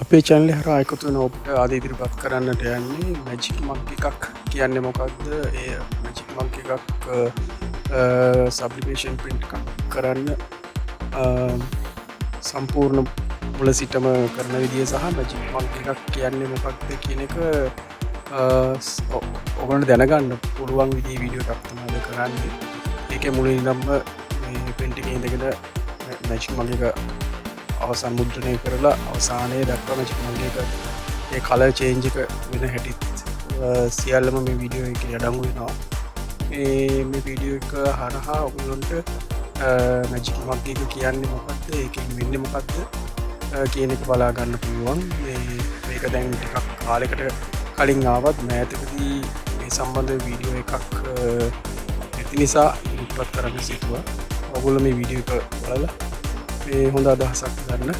අපේ චැනලේ හරහා එකතු වෙන ඔබට අද ඉදිරිපත් කරන්නට යන්නේ මැජික් මග් එකක් කියන්නේ මොකක්ද? ඒ මැජික් මග් එකක් සබ්ලිමේෂන් ප්‍රින්ට් එකක් කරන්න සම්පූර්ණ මුල සිටම කරන විදිය සහ මැජික් මග් එකක් කියන්නේ මොකක්ද කියන එක ඔයගොල්ලන්ට දැනගන්න පුළුවන් විදිහේ වීඩියෝ එකක් තමයි කරන්නේ. ඒකේ මුලින් ඉඳන්ම මේ ප්‍රින්ට් එකේ ඉඳගෙන මැජික් මග් එක අවසන් මුද්‍රණය කරලා අවසානයේ දක්වා මැජික් මග් එක ඒ කලර් චේන්ජ් එක වෙන හැටිත් සියල්ලම මේ වීඩියෝ එකේ අඩංගු වෙනවා. මේ වීඩියෝ එක හරහා ඔයගොල්ලන්ට මැජික් මග් එක කියන්නේ මොකක්ද, ඒකෙන් වෙන්නේ මොකක්ද කියන එක බලා ගන්න පුළුවන්. මේක දැන් ටිකක් කාලයකට කලින් ආවත් මෑතකදී මේ සම්බන්ධ වීඩියෝ එකක් නැති නිසා ඉදිරිපත් කරන්න සිතුවා. ඔයගොල්ලෝ මේ වීඩියෝ එක බලලා මේ හොඳ අදහසක් ගන්න